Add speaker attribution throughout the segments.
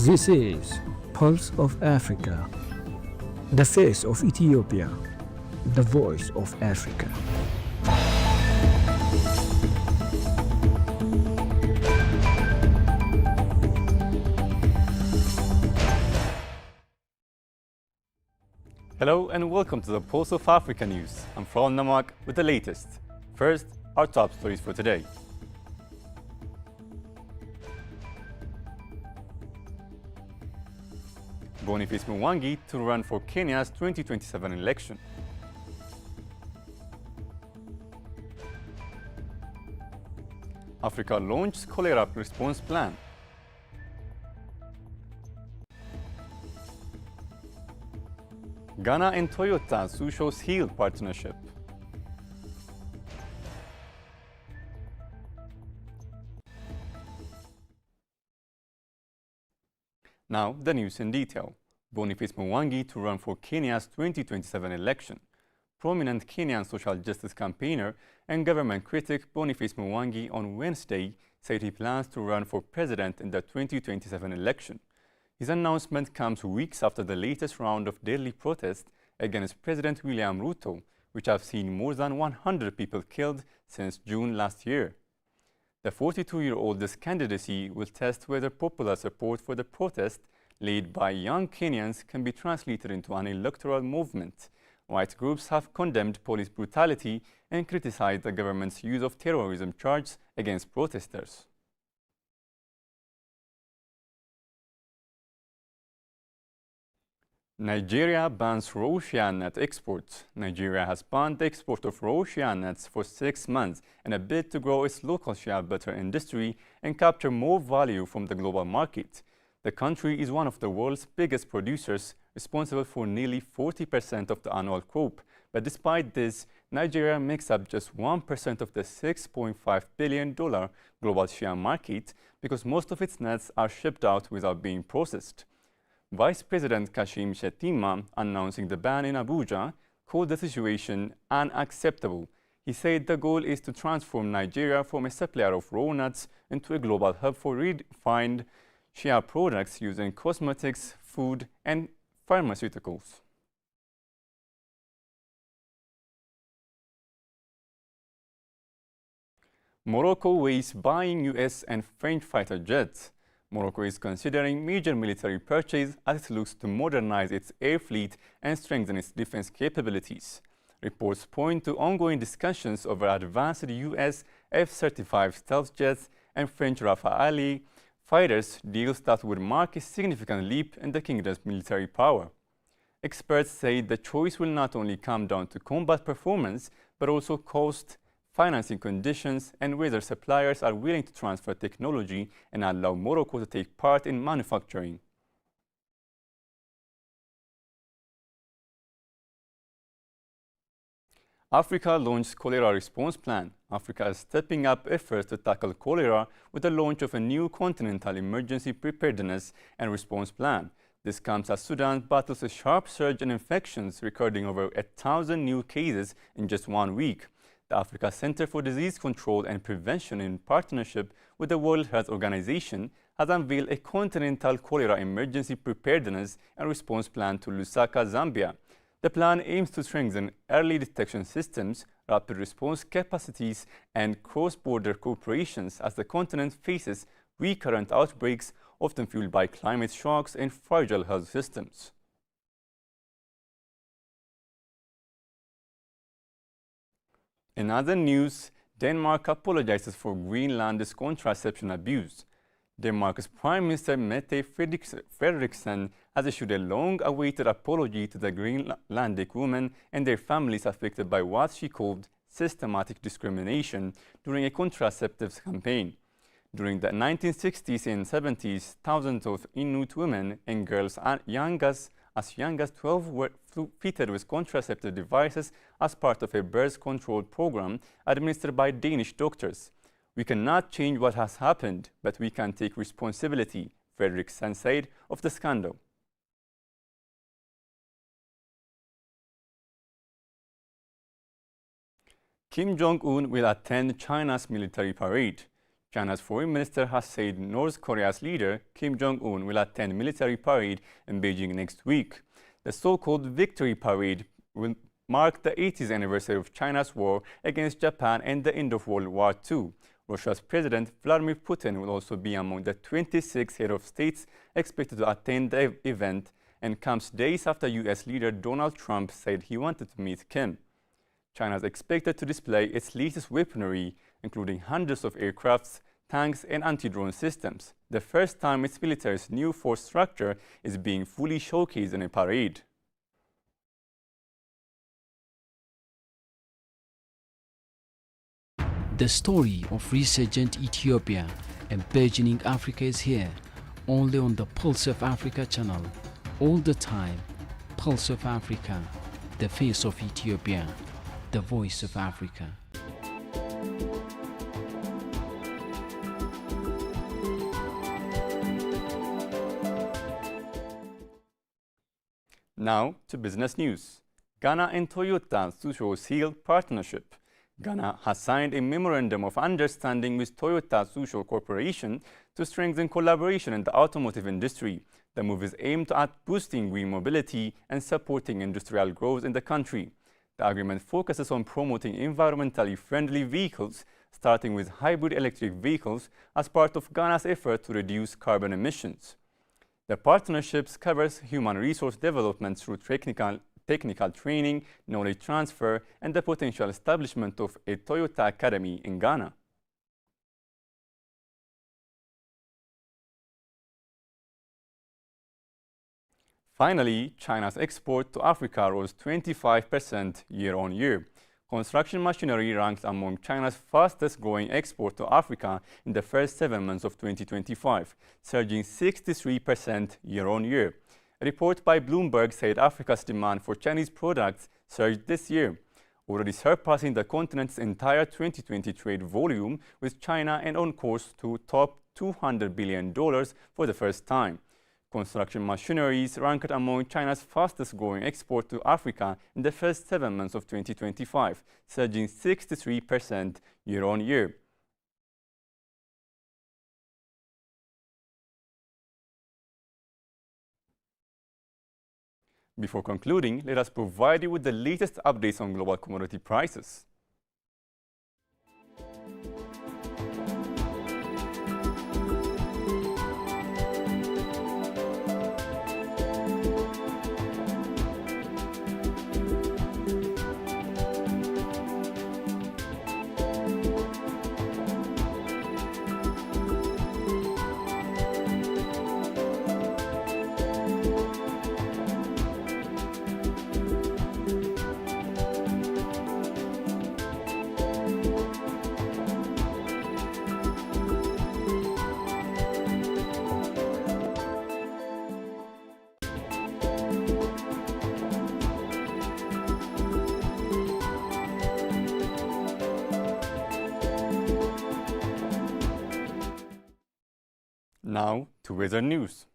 Speaker 1: This is Pulse of Africa, the face of Ethiopia, the voice of Africa.
Speaker 2: Hello and welcome to the Pulse of Africa News. I'm Fron Namak with the latest. First, our top stories for today. Boniface Mwangi to run for Kenya's 2027 election. Africa launches cholera response plan. Ghana and Toyota sue shows heel partnership. Now, the news in detail. Boniface Mwangi to run for Kenya's 2027 election. Prominent Kenyan social justice campaigner and government critic Boniface Mwangi on Wednesday said he plans to run for president in the 2027 election. His announcement comes weeks after the latest round of deadly protests against President William Ruto, which have seen more than 100 people killed since June last year. The 42-year-old's candidacy will test whether popular support for the protest led by young Kenyans can be translated into an electoral movement. White groups have condemned police brutality and criticized the government's use of terrorism charges against protesters. Nigeria bans raw nut exports. Nigeria has banned the export of raw nuts for 6 months in a bid to grow its local shea butter industry and capture more value from the global market. The country is one of the world's biggest producers, responsible for nearly 40% of the annual crop. But despite this, Nigeria makes up just 1% of the $6.5 billion global shea market because most of its nuts are shipped out without being processed. Vice President Kashim Shettima, announcing the ban in Abuja, called the situation unacceptable. He said the goal is to transform Nigeria from a supplier of raw nuts into a global hub for refined shea products used in cosmetics, food, and pharmaceuticals. Morocco weighs buying US and French fighter jets. Morocco is considering major military purchase as it looks to modernize its air fleet and strengthen its defense capabilities. Reports point to ongoing discussions over advanced US F-35 stealth jets and French Rafale fighters, deals that would mark a significant leap in the kingdom's military power. Experts say the choice will not only come down to combat performance, but also cost, financing conditions, and whether suppliers are willing to transfer technology and allow Morocco to take part in manufacturing. Africa launched cholera response plan. Africa is stepping up efforts to tackle cholera with the launch of a new continental emergency preparedness and response plan. This comes as Sudan battles a sharp surge in infections, recording over 1,000 new cases in just 1 week. The Africa Center for Disease Control and Prevention, in partnership with the World Health Organization, has unveiled a continental cholera emergency preparedness and response plan to Lusaka, Zambia. The plan aims to strengthen early detection systems, rapid response capacities, and cross-border cooperations as the continent faces recurrent outbreaks, often fueled by climate shocks and fragile health systems. In other news, Denmark apologizes for Greenland's contraception abuse. Denmark's Prime Minister Mette Frederiksen has issued a long-awaited apology to the Greenlandic women and their families affected by what she called systematic discrimination during a contraceptives campaign. During the 1960s and 70s, thousands of Inuit women and girls as young as 12 were fitted with contraceptive devices as part of a birth control program administered by Danish doctors. We cannot change what has happened, but we can take responsibility, Frederiksen said of the scandal. Kim Jong-un will attend China's military parade. China's foreign minister has said North Korea's leader, Kim Jong-un, will attend military parade in Beijing next week. The so-called Victory Parade will mark the 80th anniversary of China's war against Japan and the end of World War II. Russia's President Vladimir Putin will also be among the 26 head of states expected to attend the event, and comes days after U.S. leader Donald Trump said he wanted to meet Kim. China is expected to display its latest weaponry, including hundreds of aircrafts, tanks, and anti-drone systems, the first time its military's new force structure is being fully showcased in a parade.
Speaker 3: The story of resurgent Ethiopia and burgeoning Africa is here, only on the Pulse of Africa channel. All the time, Pulse of Africa, the face of Ethiopia, the voice of Africa.
Speaker 2: Now to business news. Ghana and Toyota Tsusho seal partnership. Ghana has signed a memorandum of understanding with Toyota Tsusho Corporation to strengthen collaboration in the automotive industry. The move is aimed at boosting green mobility and supporting industrial growth in the country. The agreement focuses on promoting environmentally friendly vehicles, starting with hybrid electric vehicles as part of Ghana's effort to reduce carbon emissions. The partnerships covers human resource development through technical training, knowledge transfer, and the potential establishment of a Toyota Academy in Ghana. Finally, China's export to Africa rose 25% year-on-year. Construction machinery ranks among China's fastest-growing export to Africa in the first 7 months of 2025, surging 63% year-on-year. A report by Bloomberg said Africa's demand for Chinese products surged this year, already surpassing the continent's entire 2020 trade volume, with China and on course to top $200 billion for the first time. Construction machineries ranked among China's fastest-growing export to Africa in the first 7 months of 2025, surging 63% year-on-year. Before concluding, let us provide you with the latest updates on global commodity prices. Now to weather news.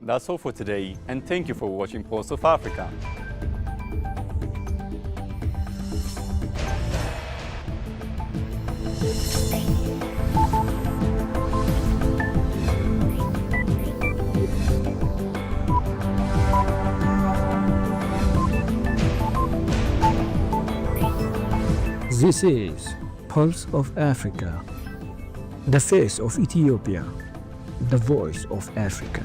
Speaker 2: That's all for today, and thank you for watching Pulse of Africa.
Speaker 1: This is Pulse of Africa, the face of Ethiopia, the voice of Africa.